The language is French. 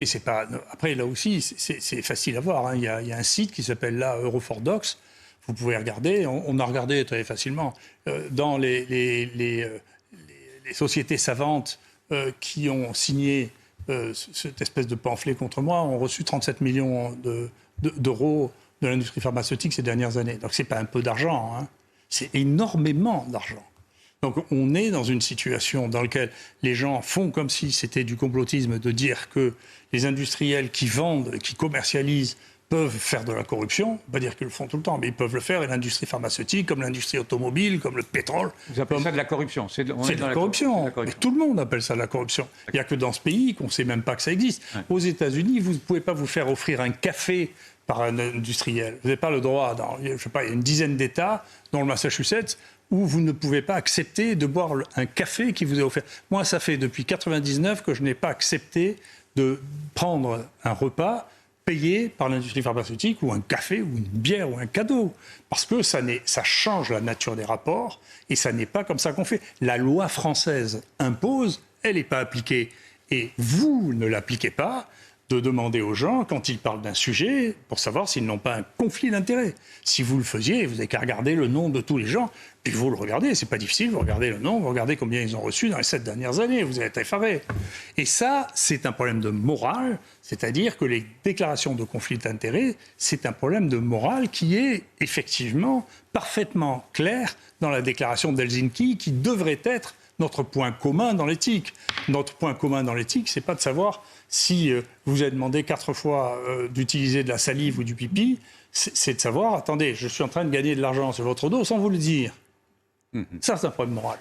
Et c'est pas. Après, là aussi, c'est facile à voir. Hein. Il y a un site qui s'appelle là Eurofordox. Vous pouvez regarder. On a regardé très facilement dans les sociétés savantes qui ont signé cette espèce de pamphlet contre moi, ont reçu 37 millions d'euros de l'industrie pharmaceutique ces dernières années. Donc c'est pas un peu d'argent. Hein. C'est énormément d'argent. Donc on est dans une situation dans laquelle les gens font comme si c'était du complotisme de dire que les industriels qui vendent, qui commercialisent, peuvent faire de la corruption. Pas dire qu'ils le font tout le temps, mais ils peuvent le faire. Et l'industrie pharmaceutique, comme l'industrie automobile, comme le pétrole. Vous appelez ça de la corruption? C'est de la corruption. Mais tout le monde appelle ça de la corruption. Il n'y a que dans ce pays qu'on ne sait même pas que ça existe. Ouais. Aux États-Unis, vous ne pouvez pas vous faire offrir un café par un industriel. Vous n'avez pas le droit. Je sais pas, il y a une dizaine d'États, dont le Massachusetts, où vous ne pouvez pas accepter de boire un café qui vous est offert. Moi, ça fait depuis 1999 que je n'ai pas accepté de prendre un repas payé par l'industrie pharmaceutique, ou un café, ou une bière, ou un cadeau. Parce que ça change la nature des rapports, et ça n'est pas comme ça qu'on fait. La loi française impose, elle n'est pas appliquée. Et vous ne l'appliquez pas, de demander aux gens, quand ils parlent d'un sujet, pour savoir s'ils n'ont pas un conflit d'intérêts. Si vous le faisiez, vous n'avez qu'à regarder le nom de tous les gens, puis vous le regardez, c'est pas difficile, vous regardez le nom, vous regardez combien ils ont reçu dans les 7 dernières années, vous allez être effaré. Et ça, c'est un problème de morale, c'est-à-dire que les déclarations de conflit d'intérêts, c'est un problème de morale qui est effectivement parfaitement clair dans la déclaration d'Helsinki, qui devrait être notre point commun dans l'éthique. Notre point commun dans l'éthique, c'est pas de savoir si vous avez demandé 4 fois d'utiliser de la salive ou du pipi, c'est de savoir, attendez, je suis en train de gagner de l'argent sur votre dos sans vous le dire. Ça, c'est un problème moral.